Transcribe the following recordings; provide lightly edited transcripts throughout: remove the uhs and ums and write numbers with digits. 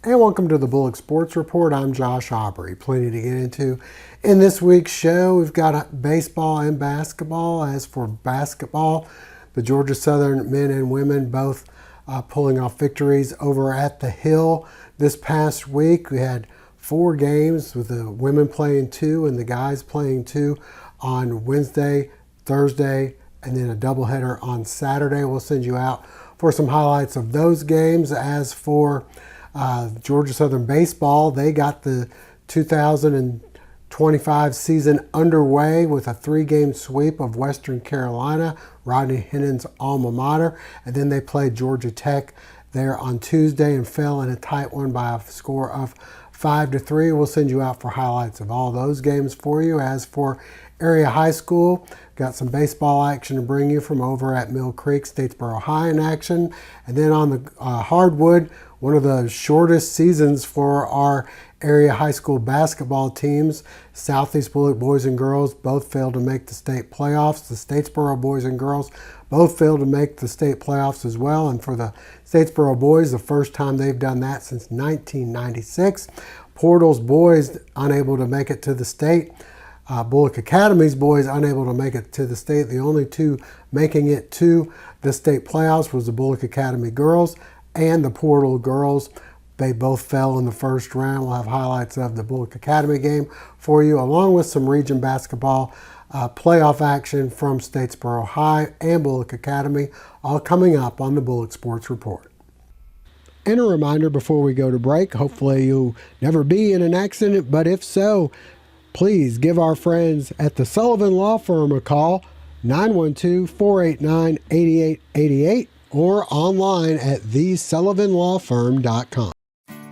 And welcome to the Bulloch Sports Report. I'm Josh Aubrey. Plenty to get into. In this week's show, we've got baseball and basketball. As for basketball, the Georgia Southern men and women both pulling off victories over at the Hill this past week. We had 4 games with the women playing 2 and the guys playing 2 on Wednesday, Thursday, and then a doubleheader on Saturday. We'll send you out for some highlights of those games. As for Georgia Southern baseball, they got the 2025 season underway with a 3-game sweep of Western Carolina, Rodney Hennon's alma mater, and then they played Georgia Tech there on Tuesday and fell in a tight one by a score of 5-3. We'll send you out for highlights of all those games for you. As for area high school, got some baseball action to bring you from over at Mill Creek, Statesboro High in action. And then on the hardwood, one of the shortest seasons for our area high school basketball teams. Southeast Bulloch boys and girls both failed to make the state playoffs. The Statesboro boys and girls both failed to make the state playoffs as well. And for the Statesboro boys, the first time they've done that since 1996. Portal's boys unable to make it to the state. Bulloch Academy's boys unable to make it to the state. The only 2 making it to the state playoffs was the Bulloch Academy girls and the Portal girls. They both fell in the first round. We'll have highlights of the Bulloch Academy game for you, along with some region basketball playoff action from Statesboro High and Bulloch Academy, all coming up on the Bulloch Sports Report. And a reminder before we go to break, hopefully you'll never be in an accident, but if so, please give our friends at the Sullivan Law Firm a call, 912-489-8888, or online at thesullivanlawfirm.com.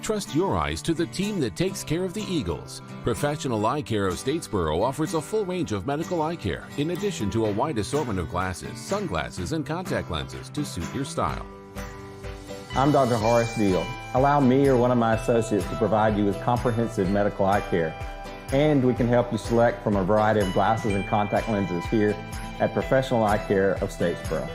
Trust your eyes to the team that takes care of the Eagles. Professional Eye Care of Statesboro offers a full range of medical eye care, in addition to a wide assortment of glasses, sunglasses, and contact lenses to suit your style. I'm Dr. Horace Deal. Allow me or one of my associates to provide you with comprehensive medical eye care. And we can help you select from a variety of glasses and contact lenses here at Professional Eye Care of Statesboro.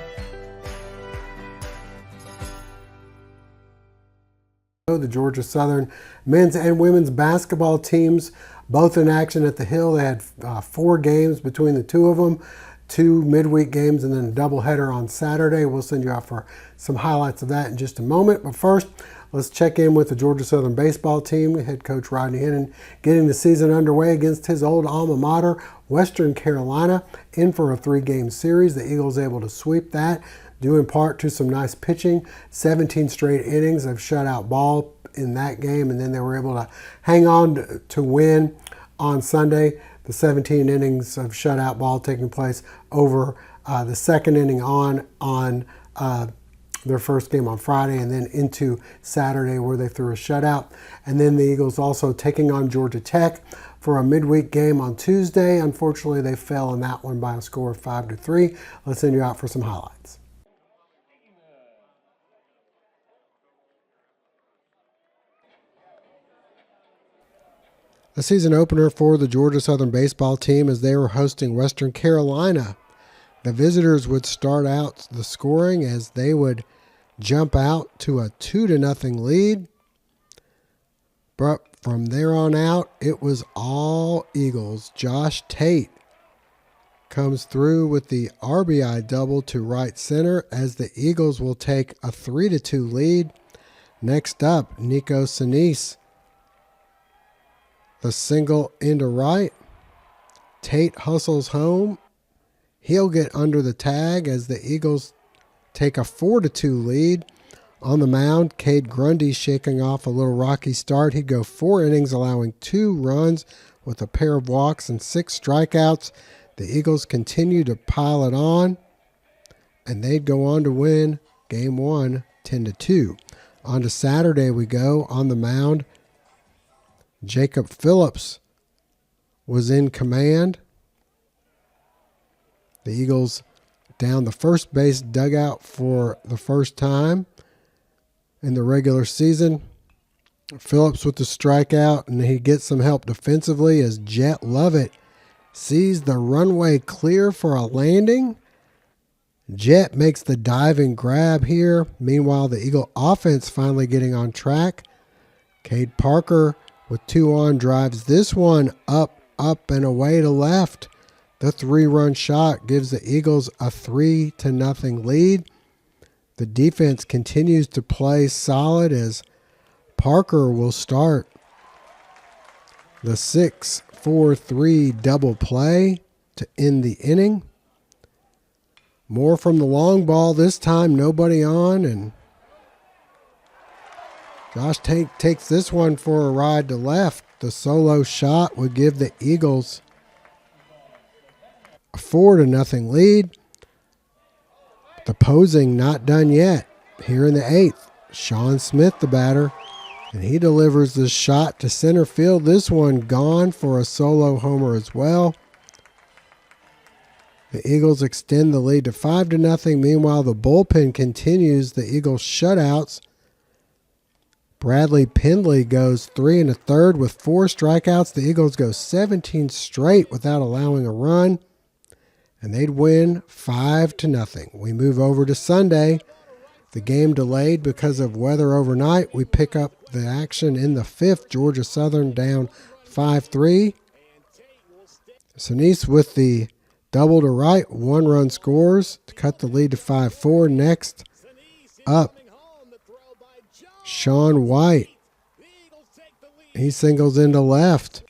The Georgia Southern men's and women's basketball teams both in action at the Hill. They had 4 games between the 2 of them, 2 midweek games and then a doubleheader on Saturday. We'll send you out for some highlights of that in just a moment. But first, let's check in with the Georgia Southern baseball team. Head coach Rodney Hennon getting the season underway against his old alma mater, Western Carolina, in for a 3-game series. The Eagles able to sweep that, due in part to some nice pitching. 17 straight innings of shutout ball in that game, and then they were able to hang on to win on Sunday. The 17 innings of shutout ball taking place over the second inning on their first game on Friday, and then into Saturday where they threw a shutout. And then the Eagles also taking on Georgia Tech for a midweek game on Tuesday. Unfortunately, they fell in that one by a score of 5-3. Let's send you out for some highlights. The season opener for the Georgia Southern baseball team as they were hosting Western Carolina. The visitors would start out the scoring as they would jump out to a 2-0 lead. But from there on out, it was all Eagles. Josh Tate comes through with the RBI double to right center as the Eagles will take a 3-2 lead. Next up, Nico Sinise, the single into right. Tate hustles home. He'll get under the tag as the Eagles take a 4-2 lead. On the mound, Cade Grundy shaking off a little rocky start. He'd go 4 innings, allowing 2 runs with a pair of walks and 6 strikeouts. The Eagles continue to pile it on, and they'd go on to win Game 1 10-2. On to Saturday we go. On the mound, Jacob Phillips was in command. The Eagles down the first base dugout for the first time in the regular season. Phillips with the strikeout, and he gets some help defensively as Jet Lovett sees the runway clear for a landing. Jet makes the diving grab here. Meanwhile, the Eagle offense finally getting on track. Cade Parker with 2 on drives this one up, and away to left. The 3-run shot gives the Eagles a 3-0 lead. The defense continues to play solid as Parker will start the 6-4-3 double play to end the inning. More from the long ball this time, nobody on, and Josh takes this one for a ride to left. The solo shot would give the Eagles a 4-0 lead. The posing not done yet. Here in the 8th, Sean Smith, the batter, and he delivers the shot to center field. This one gone for a solo homer as well. The Eagles extend the lead to 5-0. Meanwhile, the bullpen continues the Eagles' shutouts. Bradley Pendley goes 3 1/3 with 4 strikeouts. The Eagles go 17 straight without allowing a run, and they'd win 5-0. We move over to Sunday. The game delayed because of weather overnight. We pick up the action in the 5th. Georgia Southern down 5-3. Sinise with the double to right. 1-run scores to cut the lead to 5-4. Next up, Sean White. He singles into left.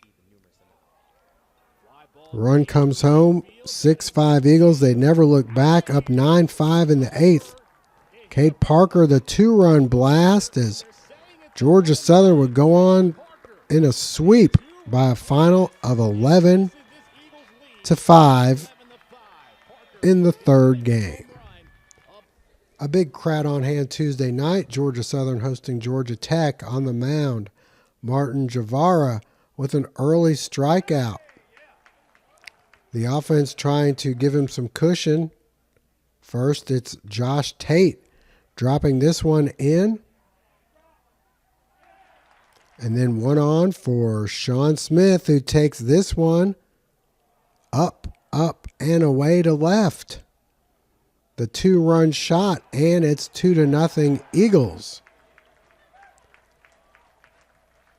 Run comes home. 6-5 Eagles. They never look back. Up 9-5 in the 8th. Cade Parker, the 2-run blast as Georgia Southern would go on in a sweep by a final of 11-5 in the 3rd game. A big crowd on hand Tuesday night. Georgia Southern hosting Georgia Tech. On the mound, Martin Javara with an early strikeout. The offense trying to give him some cushion. First, it's Josh Tate dropping this one in. And then 1 on for Sean Smith, who takes this one up, and away to left. The 2-run shot, and it's 2-0 Eagles.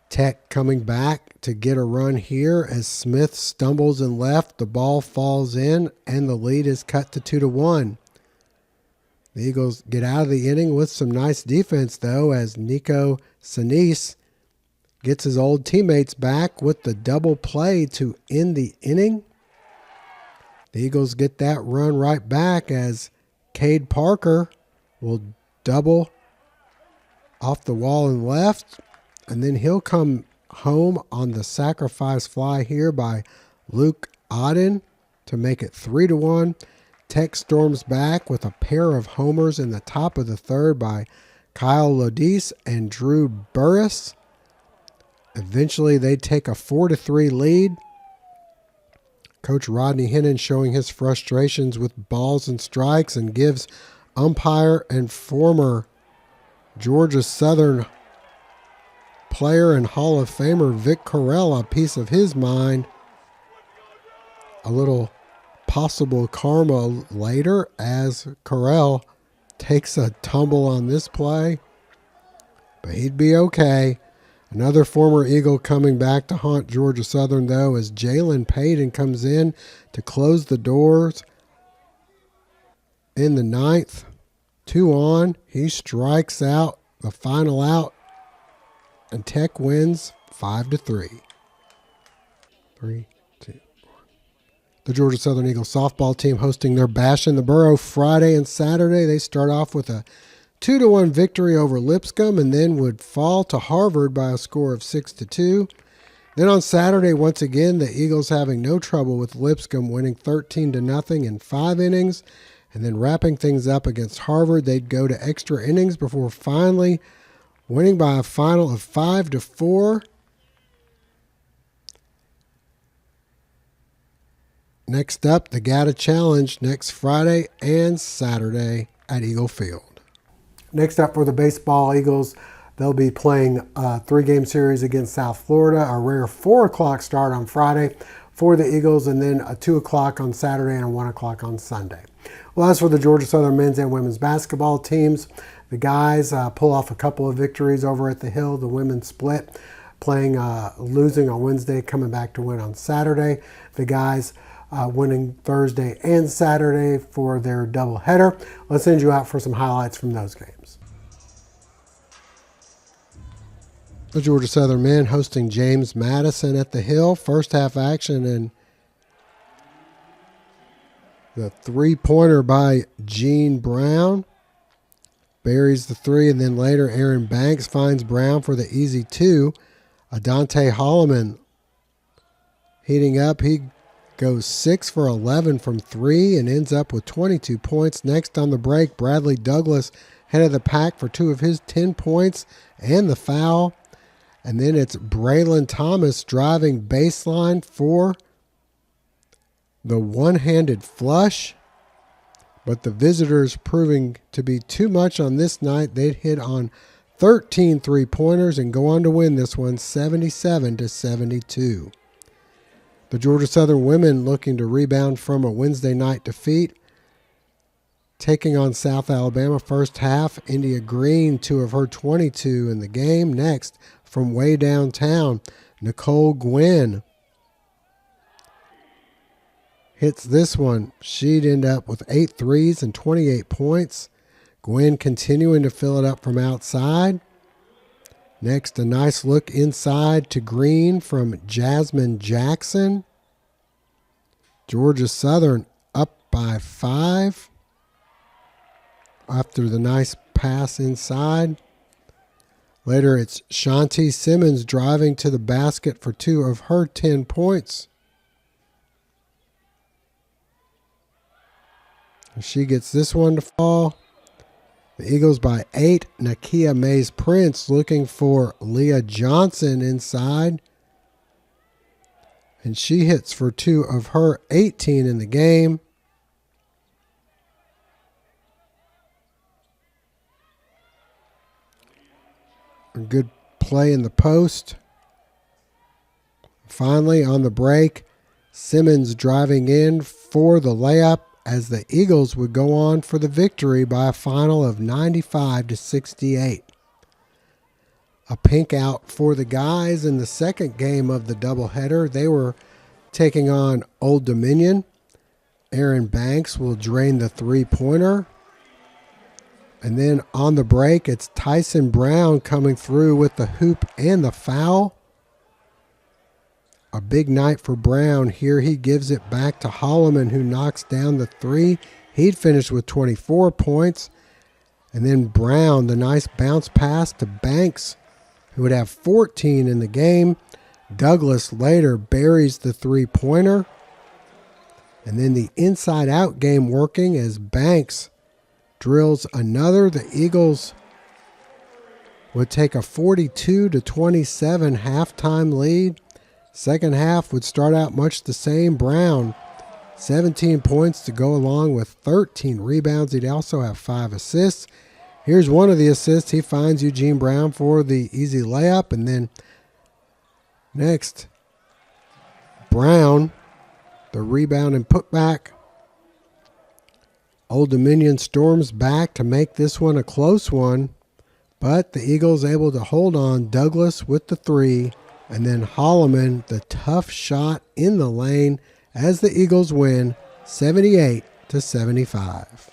Tech coming back to get a run here as Smith stumbles in left. The ball falls in, and the lead is cut to 2-1. The Eagles get out of the inning with some nice defense, though, as Nico Sinise gets his old teammates back with the double play to end the inning. The Eagles get that run right back as Cade Parker will double off the wall and left, and then he'll come home on the sacrifice fly here by Luke Auden to make it 3-1. Tech storms back with a pair of homers in the top of the 3rd by Kyle Lodise and Drew Burris. Eventually, they take a 4-3 lead. Coach Rodney Hennon showing his frustrations with balls and strikes and gives umpire and former Georgia Southern player and Hall of Famer Vic Correll a piece of his mind. A little possible karma later as Correll takes a tumble on this play, but he'd be okay. Another former Eagle coming back to haunt Georgia Southern, though, as Jalen Payton comes in to close the doors in the 9th. 2 on. He strikes out, the final out, and Tech wins 5-3. 3, 2, 1. The Georgia Southern Eagles softball team hosting their Bash in the Borough Friday and Saturday. They start off with a 2-1 victory over Lipscomb and then would fall to Harvard by a score of 6-2. Then on Saturday, once again, the Eagles having no trouble with Lipscomb, winning 13-0 in 5 innings. And then wrapping things up against Harvard, they'd go to extra innings before finally winning by a final of 5-4. Next up, the GATA Challenge next Friday and Saturday at Eagle Field. Next up for the baseball Eagles, they'll be playing a 3-game series against South Florida, a rare 4 o'clock start on Friday for the Eagles, and then a 2 o'clock on Saturday and a 1 o'clock on Sunday. Well, as for the Georgia Southern men's and women's basketball teams, the guys pull off a couple of victories over at the Hill. The women split, losing on Wednesday, coming back to win on Saturday. The guys winning Thursday and Saturday for their doubleheader. Let's send you out for some highlights from those games. The Georgia Southern men hosting James Madison at the Hill. First half action, and the three-pointer by Jean Brown buries the three, and then later Aaron Banks finds Brown for the easy two. Adante Holloman heating up. He goes 6 for 11 from three and ends up with 22 points. Next on the break, Bradley Douglas head of the pack for 2 of his 10 points and the foul. And then it's Braylon Thomas driving baseline for the one-handed flush. But the visitors proving to be too much on this night. They'd hit on 13 three-pointers and go on to win this one 77-72. The Georgia Southern women looking to rebound from a Wednesday night defeat, taking on South Alabama first half. India Green, 2 of her 22 in the game. Next, from way downtown, Nicole Gwynn hits this one. She'd end up with 8 threes and 28 points. Gwynn continuing to fill it up from outside. Next, a nice look inside to Green from Jasmine Jackson. Georgia Southern up by 5 after the nice pass inside. Later, it's Shanti Simmons driving to the basket for 2 of her 10 points. She gets this one to fall. The Eagles by 8. Nakia Mays Prince looking for Leah Johnson inside. And she hits for 2 of her 18 in the game. A good play in the post. Finally, on the break, Simmons driving in for the layup as the Eagles would go on for the victory by a final of 95-68. A pink out for the guys in the second game of the doubleheader. They were taking on Old Dominion. Aaron Banks will drain the three-pointer. And then on the break, it's Tyson Brown coming through with the hoop and the foul. A big night for Brown here. He gives it back to Holloman, who knocks down the three. He'd finished with 24 points. And then Brown, the nice bounce pass to Banks, who would have 14 in the game. Douglas later buries the three-pointer. And then the inside-out game working as Banks drills another. The Eagles would take a 42-27 halftime lead. Second half would start out much the same. Brown, 17 points to go along with 13 rebounds. He'd also have 5 assists. Here's one of the assists. He finds Eugene Brown for the easy layup. And then next, Brown, the rebound and putback. Old Dominion storms back to make this one a close one, but the Eagles able to hold on. Douglas with the three, and then Holloman, the tough shot in the lane as the Eagles win 78-75.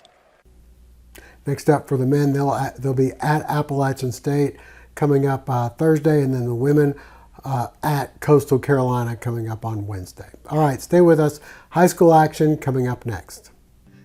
Next up for the men, they'll be at Appalachian State coming up Thursday, and then the women at Coastal Carolina coming up on Wednesday. All right, stay with us. High school action coming up next.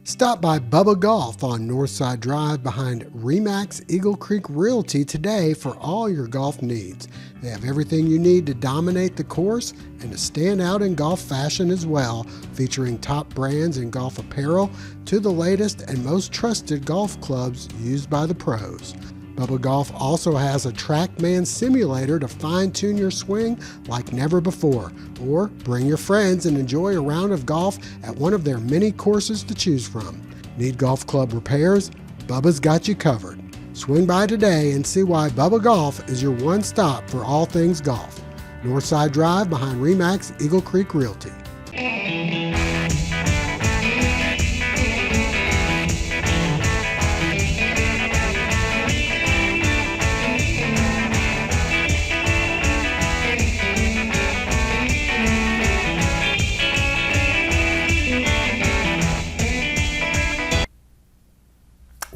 Stop by Bubba Golf on Northside Drive behind Remax Eagle Creek Realty today for all your golf needs. They have everything you need to dominate the course and to stand out in golf fashion as well, featuring top brands in golf apparel to the latest and most trusted golf clubs used by the pros. Bubba Golf also has a TrackMan simulator to fine-tune your swing like never before. Or bring your friends and enjoy a round of golf at one of their many courses to choose from. Need golf club repairs? Bubba's got you covered. Swing by today and see why Bubba Golf is your one stop for all things golf. Northside Drive behind Remax Eagle Creek Realty.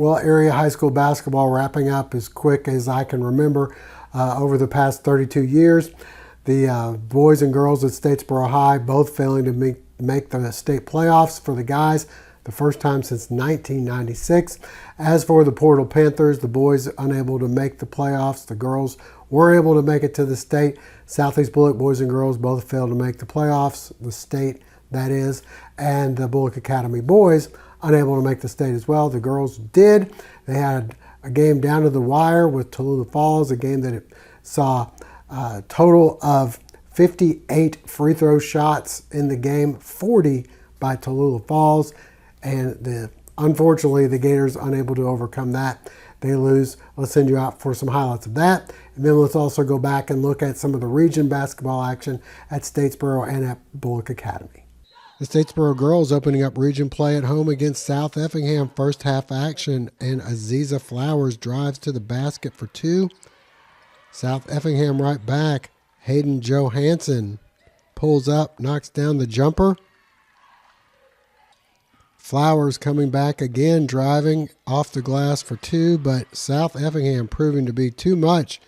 Well, area high school basketball wrapping up as quick as I can remember over the past 32 years. The boys and girls at Statesboro High both failing to make the state playoffs for the guys, the first time since 1996. As for the Portal Panthers, the boys unable to make the playoffs. The girls were able to make it to the state. Southeast Bulloch boys and girls both failed to make the playoffs, the state that is, and the Bulloch Academy boys unable to make the state as well. The girls did. They had a game down to the wire with Tallulah Falls, a game that saw a total of 58 free throw shots in the game, 40 by Tallulah Falls, and unfortunately the Gators unable to overcome that. They lose. Let's send you out for some highlights of that. And then let's also go back and look at some of the region basketball action at Statesboro and at Bulloch Academy. The Statesboro girls opening up region play at home against South Effingham. First half action, and Aziza Flowers drives to the basket for two. South Effingham right back. Hayden Johansson pulls up, knocks down the jumper. Flowers coming back again, driving off the glass for two, but South Effingham proving to be too much.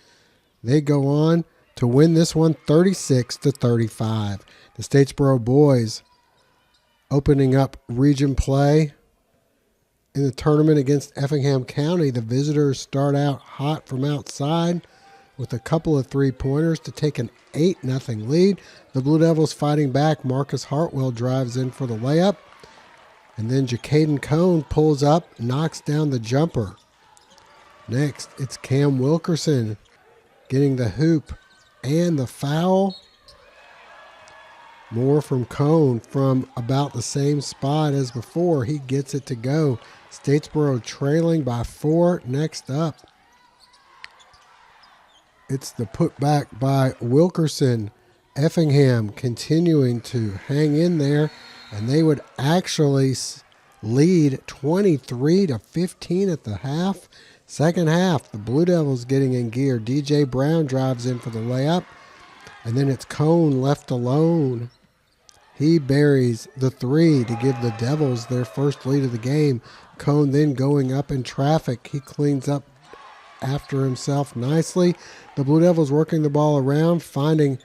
They go on to win this one 36-35. The Statesboro boys opening up region play in the tournament against Effingham County. The visitors start out hot from outside with a couple of three-pointers to take an 8-0 lead. The Blue Devils fighting back. Marcus Hartwell drives in for the layup. And then Jacaden Cone pulls up, knocks down the jumper. Next, it's Cam Wilkerson getting the hoop and the foul. More from Cone from about the same spot as before. He gets it to go. Statesboro trailing by 4. Next up, it's the putback by Wilkerson. Effingham continuing to hang in there, and they would actually lead 23-15 at the half. Second half, the Blue Devils getting in gear. DJ Brown drives in for the layup, and then it's Cone left alone. He buries the three to give the Devils their first lead of the game. Cone then going up in traffic. He cleans up after himself nicely. The Blue Devils working the ball around, finding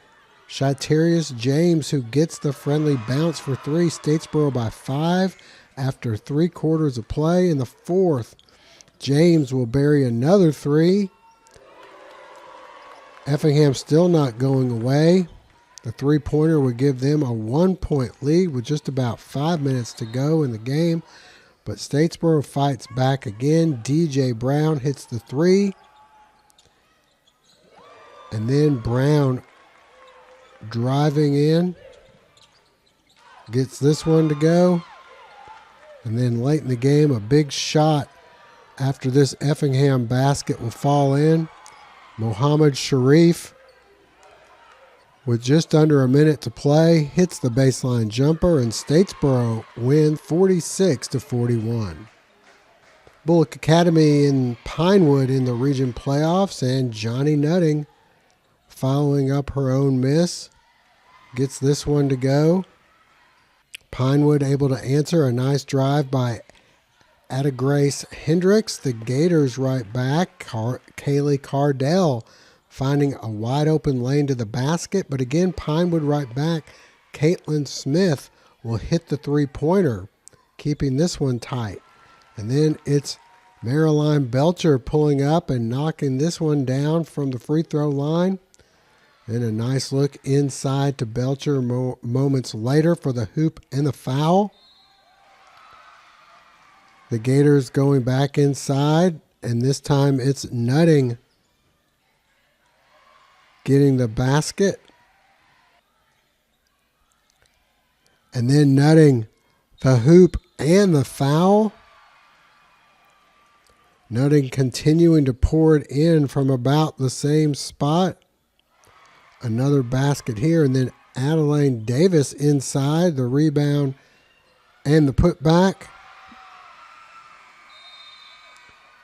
Shatarius James, who gets the friendly bounce for three. Statesboro by 5 after 3 quarters of play. In the fourth, James will bury another three. Effingham still not going away. The three-pointer would give them a 1-point lead with just about 5 minutes to go in the game. But Statesboro fights back again. DJ Brown hits the three. And then Brown driving in. Gets this one to go. And then late in the game, a big shot after this Effingham basket will fall in. Mohammed Sharif, with just under a minute to play, hits the baseline jumper, and Statesboro win 46-41. Bulloch Academy in Pinewood in the region playoffs, and Johnny Nutting following up her own miss. Gets this one to go. Pinewood able to answer. A nice drive by Ada Grace Hendricks. The Gators right back. Kaylee Cardell finding a wide open lane to the basket. But again, Pinewood right back. Caitlin Smith will hit the three-pointer, keeping this one tight. And then it's Marilyn Belcher pulling up and knocking this one down from the free throw line. And a nice look inside to Belcher moments later for the hoop and the foul. The Gators going back inside, and this time it's Nutting getting the basket. And then Nutting the hoop and the foul. Nutting continuing to pour it in from about the same spot. Another basket here, and then Adeline Davis inside, the rebound and the putback.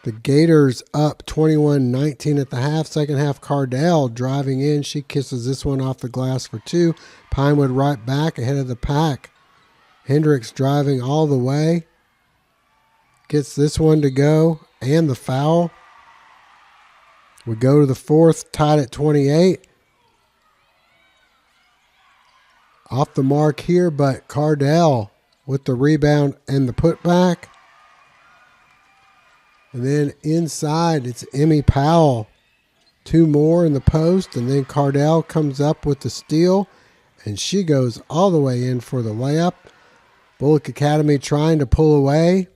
The Gators up 21-19 at the half. Second half, Cardell driving in. She kisses this one off the glass for two. Pinewood right back ahead of the pack. Hendricks driving all the way. gets this one to go and the foul. We go to the fourth, tied at 28. Off the mark here, but Cardell with the rebound and the putback. And then inside, it's Emmy Powell. 2 more in the post, and then Cardell comes up with the steal, and she goes all the way in for the layup. Bulloch Academy trying to pull away.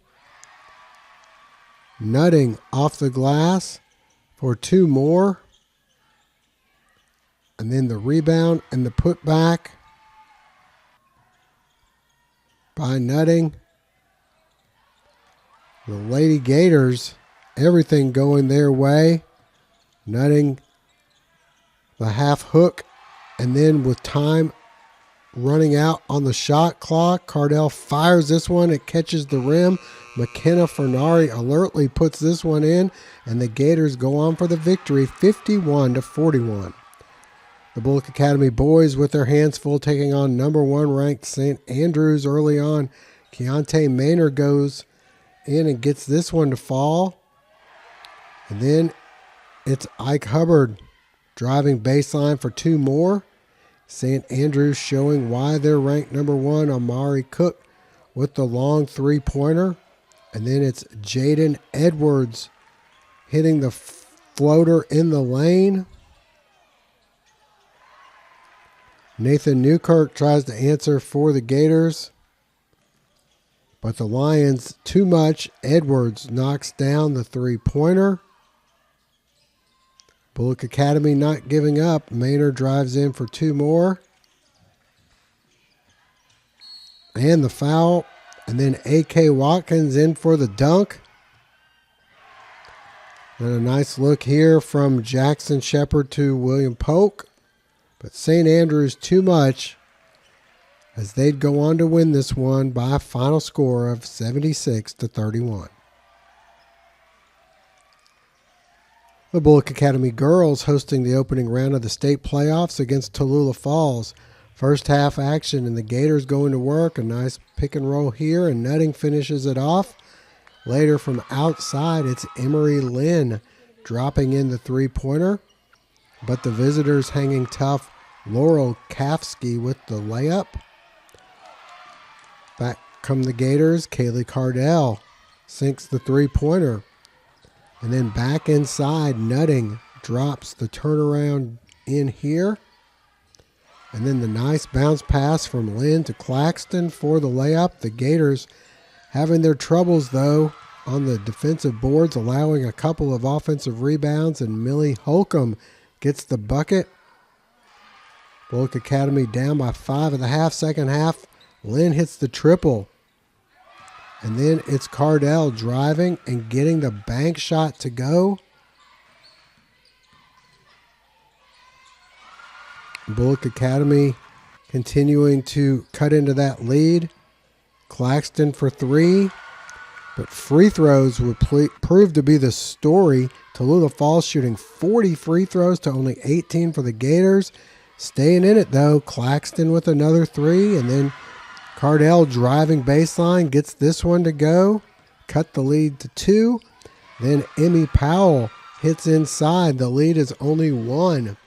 Nutting off the glass for 2 more. And then the rebound and the putback by Nutting. The Lady Gators, everything going their way. Nutting the half hook, and then with time running out on the shot clock, Cardell fires this one. It catches the rim. McKenna Fernari alertly puts this one in, and the Gators go on for the victory, 51-41. The Bulloch Academy boys with their hands full, taking on number 1 ranked St. Andrews early on. Keontae Maynard goes in and gets this one to fall. And then it's Ike Hubbard driving baseline for 2 more. St. Andrews showing why they're ranked number 1. Amari Cook with the long 3-pointer. And then it's Jaden Edwards hitting the floater in the lane. Nathan Newkirk tries to answer for the Gators, but the Lions too much. Edwards knocks down the 3-pointer. Bulloch Academy not giving up. Maynard drives in for 2 more. And the foul. And then A.K. Watkins in for the dunk. And a nice look here from Jackson Shepard to William Polk. But St. Andrews too much, as they'd go on to win this one by a final score of 76-31. The Bulloch Academy girls hosting the opening round of the state playoffs against Tallulah Falls. First half action, and the Gators going to work. A nice pick and roll here, and Nutting finishes it off. Later from outside, it's Emery Lynn dropping in the 3-pointer. But the visitors hanging tough. Laurel Kafsky with the layup. Back come the Gators. Kaylee Cardell sinks the 3-pointer. And then back inside, Nutting drops the turnaround in here. And then the nice bounce pass from Lynn to Claxton for the layup. The Gators having their troubles, though, on the defensive boards, allowing a couple of offensive rebounds, and Millie Holcomb gets the bucket. Bulloch Academy down by 5 in the half. Second half, Lynn hits the triple. And then it's Cardell driving and getting the bank shot to go. Bulloch Academy continuing to cut into that lead. Claxton for 3. But free throws would prove to be the story. Tallulah Falls shooting 40 free throws to only 18 for the Gators. Staying in it, though. Claxton with another 3. And then Cardell driving baseline gets this one to go. Cut the lead to 2. Then Emmy Powell hits inside. The lead is only 1.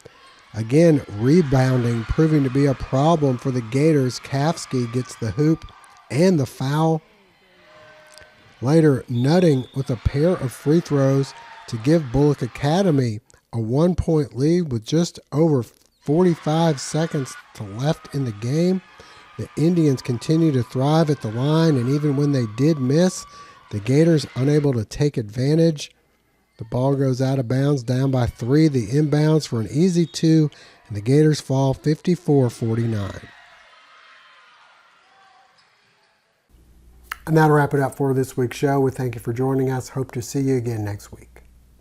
Again, rebounding proving to be a problem for the Gators. Kafsky gets the hoop and the foul. Later, Nutting with a pair of free throws to give Bulloch Academy a 1-point lead with just over 45 seconds left in the game. The Indians continue to thrive at the line, and even when they did miss, the Gators unable to take advantage. The ball goes out of bounds, down by 3. The inbounds for an easy 2, and the Gators fall 54-49. And that'll wrap it up for this week's show. We thank you for joining us. Hope to see you again next week.